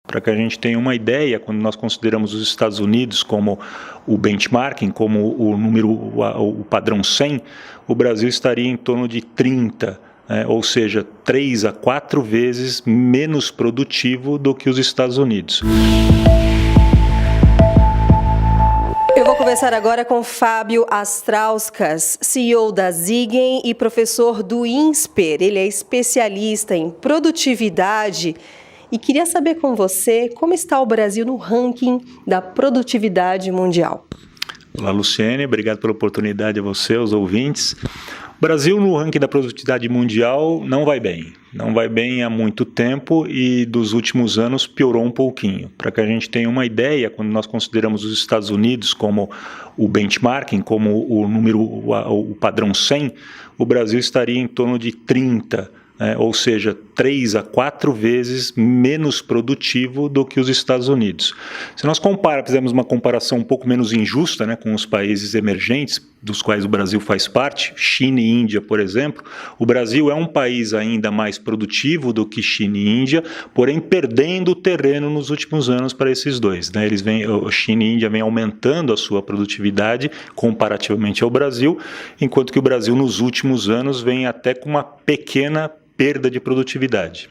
Para que a gente tenha uma ideia, quando nós consideramos os Estados Unidos como o benchmarking, como o padrão 100, o Brasil estaria em torno de 30, ou seja, 3 a 4 vezes menos produtivo do que os Estados Unidos. Eu vou conversar agora com Fábio Astrauskas, CEO da Siegen e professor do INSPER. Ele é especialista em produtividade e queria saber com você como está o Brasil no ranking da produtividade mundial. Olá, Luciene, obrigado pela oportunidade a você, aos ouvintes. O Brasil no ranking da produtividade mundial não vai bem. Não vai bem há muito tempo e dos últimos anos piorou um pouquinho. Para que a gente tenha uma ideia, quando nós consideramos os Estados Unidos como o benchmarking, como o padrão 100, o Brasil estaria em torno de 30, ou seja, 3 a 4 vezes menos produtivo do que os Estados Unidos. Se nós fizermos uma comparação um pouco menos injusta, com os países emergentes, dos quais o Brasil faz parte, China e Índia, por exemplo, o Brasil é um país ainda mais produtivo do que China e Índia, porém perdendo terreno nos últimos anos para esses dois. China e Índia vêm aumentando a sua produtividade comparativamente ao Brasil, enquanto que o Brasil nos últimos anos vem até com uma pequena perda de produtividade.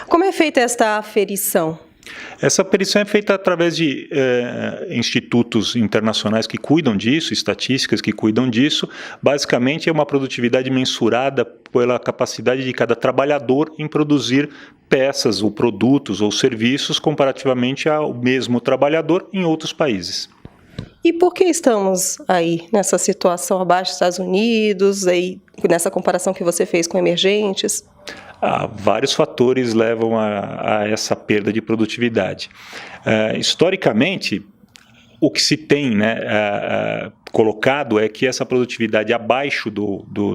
Como é feita esta aferição? Essa aferição é feita através de institutos internacionais que cuidam disso, estatísticas que cuidam disso. Basicamente é uma produtividade mensurada pela capacidade de cada trabalhador em produzir peças ou produtos ou serviços comparativamente ao mesmo trabalhador em outros países. E por que estamos aí nessa situação abaixo dos Estados Unidos, aí, nessa comparação que você fez com emergentes? Vários fatores levam a essa perda de produtividade. Historicamente, o que se tem colocado é que essa produtividade abaixo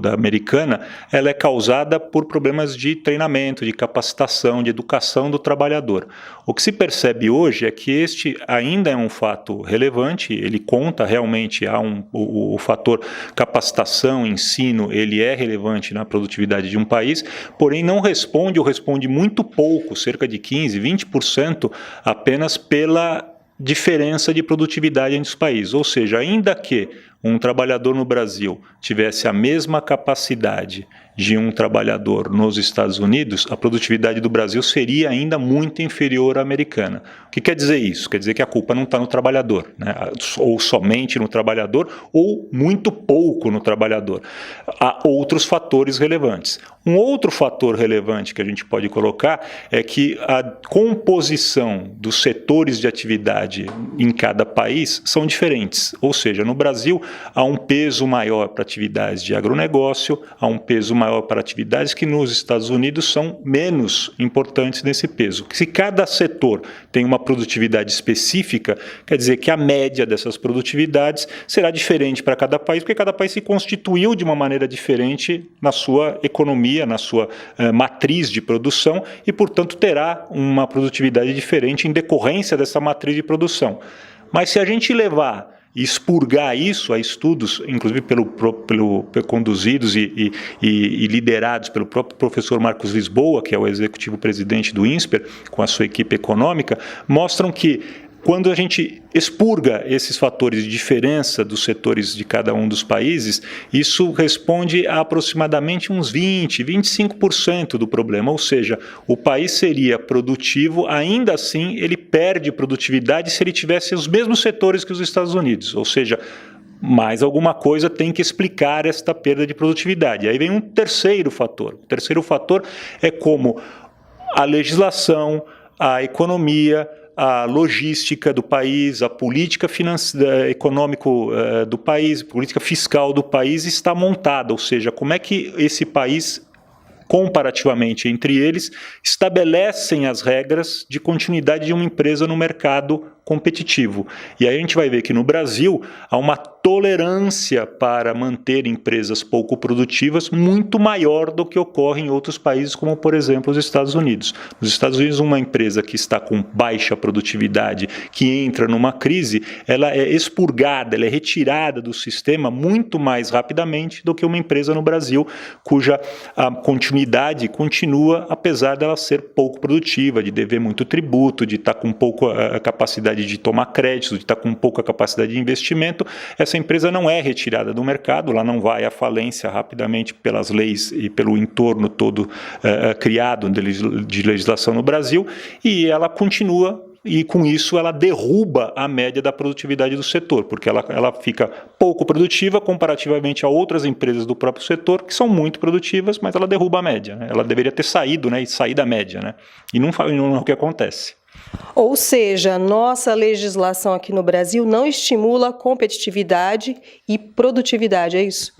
da americana ela é causada por problemas de treinamento, de capacitação, de educação do trabalhador. O que se percebe hoje é que este ainda é um fato relevante, ele conta realmente, o fator capacitação, ensino, ele é relevante na produtividade de um país, porém não responde ou responde muito pouco, cerca de 15%, 20%, apenas pela diferença de produtividade entre os países, ou seja, ainda que um trabalhador no Brasil tivesse a mesma capacidade de um trabalhador nos Estados Unidos, a produtividade do Brasil seria ainda muito inferior à americana. O que quer dizer isso? Quer dizer que a culpa não está no trabalhador, ou somente no trabalhador, ou muito pouco no trabalhador. Há outros fatores relevantes. Um outro fator relevante que a gente pode colocar é que a composição dos setores de atividade em cada país são diferentes. Ou seja, no Brasil há um peso maior para atividades de agronegócio, há um peso maior para atividades que nos Estados Unidos são menos importantes nesse peso. Se cada setor tem uma produtividade específica, quer dizer que a média dessas produtividades será diferente para cada país, porque cada país se constituiu de uma maneira diferente na sua economia, na sua matriz de produção e, portanto, terá uma produtividade diferente em decorrência dessa matriz de produção. Mas se a gente levar e expurgar isso a estudos, inclusive conduzidos e liderados pelo próprio professor Marcos Lisboa, que é o executivo presidente do INSPER, com a sua equipe econômica, mostram que quando a gente expurga esses fatores de diferença dos setores de cada um dos países, isso responde a aproximadamente uns 20%, 25% do problema, ou seja, o país seria produtivo, ainda assim ele perde produtividade se ele tivesse os mesmos setores que os Estados Unidos, ou seja, mais alguma coisa tem que explicar esta perda de produtividade. Aí vem um terceiro fator. O terceiro fator é como a legislação, a economia, a logística do país, a política econômica do país, a política fiscal do país está montada, ou seja, como é que esse país, comparativamente entre eles, estabelecem as regras de continuidade de uma empresa no mercado competitivo. E aí a gente vai ver que no Brasil há uma tolerância para manter empresas pouco produtivas muito maior do que ocorre em outros países, como por exemplo os Estados Unidos. Nos Estados Unidos, uma empresa que está com baixa produtividade, que entra numa crise, ela é expurgada, ela é retirada do sistema muito mais rapidamente do que uma empresa no Brasil, cuja a continuidade continua, apesar dela ser pouco produtiva, de dever muito tributo, de estar com pouca capacidade de tomar crédito, de estar com pouca capacidade de investimento. Essa empresa não é retirada do mercado, ela não vai à falência rapidamente pelas leis e pelo entorno todo criado de legislação no Brasil, e ela continua, e com isso ela derruba a média da produtividade do setor, porque ela fica pouco produtiva comparativamente a outras empresas do próprio setor, que são muito produtivas, mas ela derruba a média, né? Ela deveria ter saído, né, e sair da média, né? E não é o que acontece. Ou seja, nossa legislação aqui no Brasil não estimula competitividade e produtividade, é isso?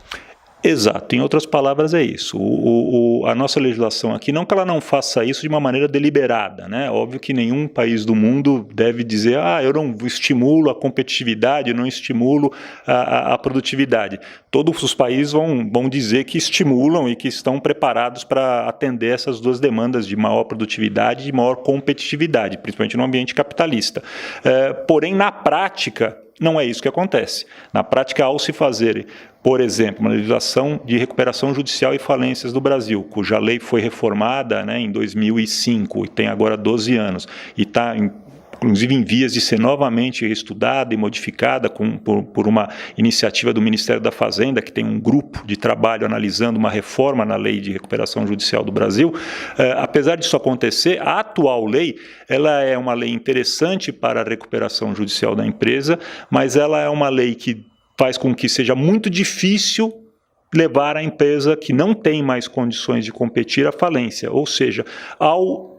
Exato, em outras palavras é isso. A nossa legislação aqui, não que ela não faça isso de uma maneira deliberada, né? Óbvio que nenhum país do mundo deve dizer, eu não estimulo a competitividade, eu não estimulo a produtividade. Todos os países vão dizer que estimulam e que estão preparados para atender essas duas demandas de maior produtividade e de maior competitividade, principalmente no ambiente capitalista. Porém, na prática, não é isso que acontece. Na prática, ao se fazer, por exemplo, uma legislação de recuperação judicial e falências do Brasil, cuja lei foi reformada, né, em 2005 e tem agora 12 anos, e está inclusive em vias de ser novamente estudada e modificada por uma iniciativa do Ministério da Fazenda, que tem um grupo de trabalho analisando uma reforma na lei de recuperação judicial do Brasil. Apesar disso acontecer, a atual lei ela é uma lei interessante para a recuperação judicial da empresa, mas ela é uma lei que faz com que seja muito difícil levar a empresa que não tem mais condições de competir à falência, ou seja, ao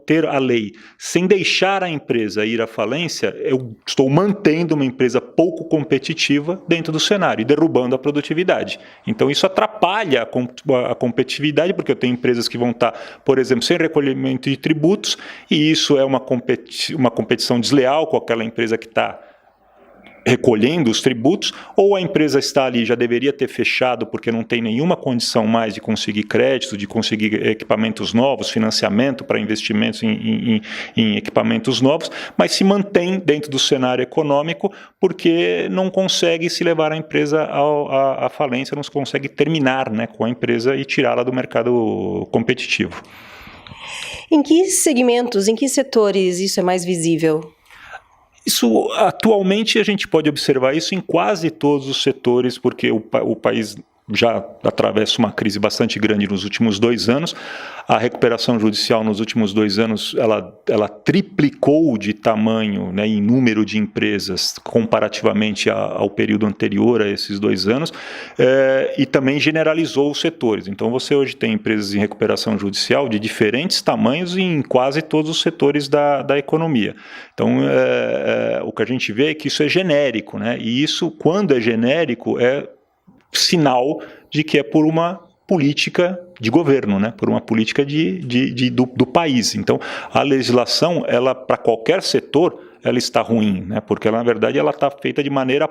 ter a lei sem deixar a empresa ir à falência, eu estou mantendo uma empresa pouco competitiva dentro do cenário e derrubando a produtividade. Então isso atrapalha a competitividade, porque eu tenho empresas que vão estar, por exemplo, sem recolhimento de tributos, e isso é uma competição desleal com aquela empresa que está recolhendo os tributos, ou a empresa está ali, já deveria ter fechado porque não tem nenhuma condição mais de conseguir crédito, de conseguir equipamentos novos, financiamento para investimentos em equipamentos novos, mas se mantém dentro do cenário econômico porque não consegue se levar a empresa à falência, não consegue terminar, né, com a empresa e tirá-la do mercado competitivo. Em que segmentos, em que setores isso é mais visível? Isso, atualmente, a gente pode observar isso em quase todos os setores, porque o país já atravessa uma crise bastante grande nos últimos 2 anos. A recuperação judicial nos últimos 2 anos, ela triplicou de tamanho, né, em número de empresas comparativamente ao período anterior a esses 2 anos, e também generalizou os setores. Então você hoje tem empresas em recuperação judicial de diferentes tamanhos em quase todos os setores da economia. Então o que a gente vê é que isso é genérico, né? E isso, quando é genérico, é sinal de que é por uma política de governo, né? Por uma política do país. Então, a legislação, ela para qualquer setor, ela está ruim, né? Porque ela, na verdade, ela está feita de maneira a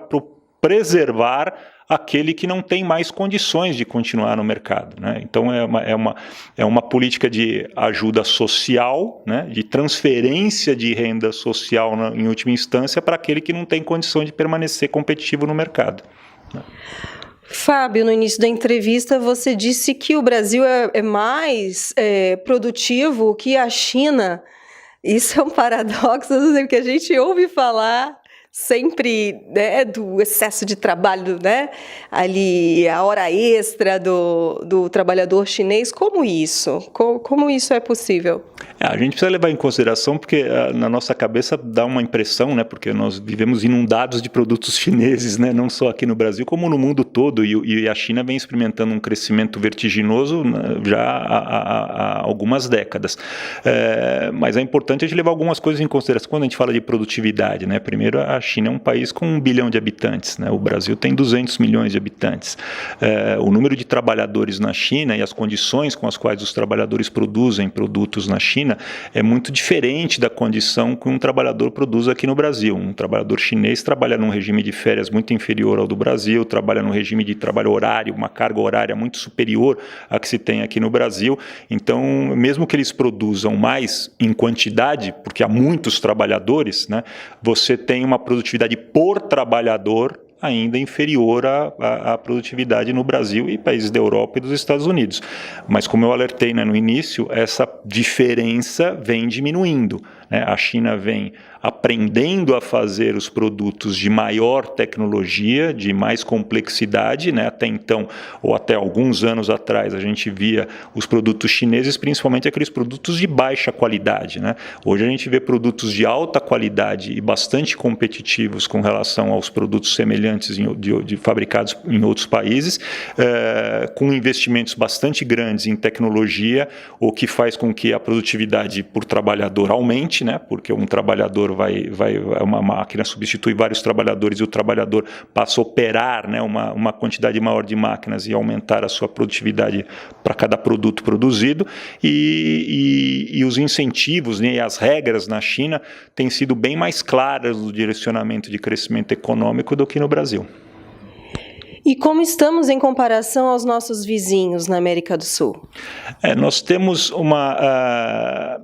preservar aquele que não tem mais condições de continuar no mercado, né? Então, é uma política de ajuda social, né? De transferência de renda social, em última instância, para aquele que não tem condição de permanecer competitivo no mercado, né? Fábio, no início da entrevista você disse que o Brasil é mais produtivo que a China. Isso é um paradoxo, porque a gente ouve falar sempre, né, do excesso de trabalho, né? Ali, a hora extra do trabalhador chinês. Como isso? Como isso é possível? A gente precisa levar em consideração porque na nossa cabeça dá uma impressão, né, porque nós vivemos inundados de produtos chineses, né, não só aqui no Brasil, como no mundo todo, e a China vem experimentando um crescimento vertiginoso, né, já há algumas décadas. Mas é importante a gente levar algumas coisas em consideração quando a gente fala de produtividade, né? Primeiro, a China é um país com 1 bilhão de habitantes, né? O Brasil tem 200 milhões de habitantes. O número de trabalhadores na China e as condições com as quais os trabalhadores produzem produtos na China é muito diferente da condição que um trabalhador produz aqui no Brasil. Um trabalhador chinês trabalha num regime de férias muito inferior ao do Brasil, trabalha num regime de trabalho horário, uma carga horária muito superior à que se tem aqui no Brasil. Então, mesmo que eles produzam mais em quantidade, porque há muitos trabalhadores, né, você tem uma produtividade por trabalhador ainda inferior à produtividade no Brasil e países da Europa e dos Estados Unidos. Mas, como eu alertei, né, no início, essa diferença vem diminuindo, né? A China vem aprendendo a fazer os produtos de maior tecnologia, de mais complexidade, né? Até então, ou até alguns anos atrás, a gente via os produtos chineses, principalmente aqueles produtos de baixa qualidade, né? Hoje a gente vê produtos de alta qualidade e bastante competitivos com relação aos produtos semelhantes fabricados em outros países, com investimentos bastante grandes em tecnologia, o que faz com que a produtividade por trabalhador aumente, né? Porque um trabalhador uma máquina substitui vários trabalhadores e o trabalhador passa a operar, né, uma quantidade maior de máquinas e aumentar a sua produtividade para cada produto produzido, e os incentivos, né, e as regras na China têm sido bem mais claras no direcionamento de crescimento econômico do que no Brasil. E como estamos em comparação aos nossos vizinhos na América do Sul? Nós temos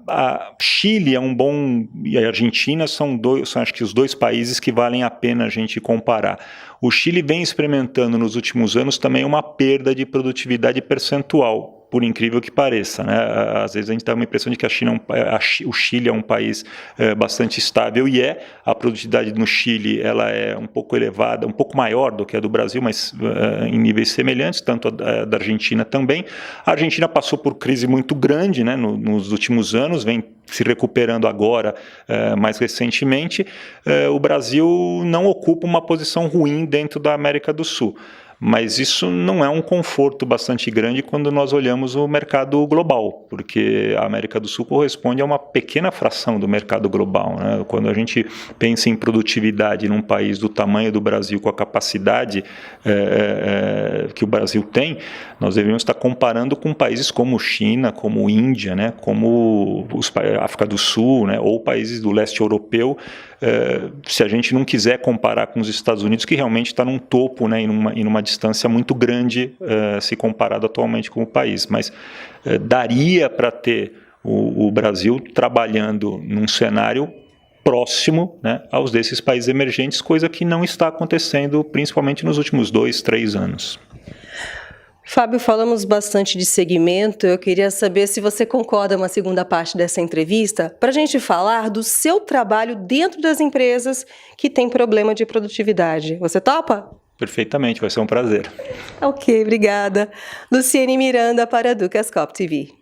a Chile é um bom, e a Argentina são acho que os dois países que valem a pena a gente comparar. O Chile vem experimentando nos últimos anos também uma perda de produtividade percentual, por incrível que pareça, né? Às vezes a gente dá uma impressão de que o Chile é um país bastante estável, e a produtividade no Chile ela é um pouco elevada, um pouco maior do que a do Brasil, mas em níveis semelhantes, tanto a da Argentina também. A Argentina passou por crise muito grande, né, nos últimos anos, vem se recuperando agora, mais recentemente. O Brasil não ocupa uma posição ruim dentro da América do Sul. Mas isso não é um conforto bastante grande quando nós olhamos o mercado global, porque a América do Sul corresponde a uma pequena fração do mercado global, né? Quando a gente pensa em produtividade num país do tamanho do Brasil, com a capacidade que o Brasil tem, nós deveríamos estar comparando com países como China, como Índia, né? Como a África do Sul, né? Ou países do leste europeu, se a gente não quiser comparar com os Estados Unidos, que realmente está num topo, né? Em uma distância muito grande se comparado atualmente com o país. Mas daria para ter o Brasil trabalhando num cenário próximo, né, aos desses países emergentes, coisa que não está acontecendo, principalmente nos últimos 2, 3 anos. Fábio, falamos bastante de segmento. Eu queria saber se você concorda com a segunda parte dessa entrevista, para a gente falar do seu trabalho dentro das empresas que têm problema de produtividade. Você topa? Perfeitamente, vai ser um prazer. Ok, obrigada. Luciene Miranda para a Ducascope TV.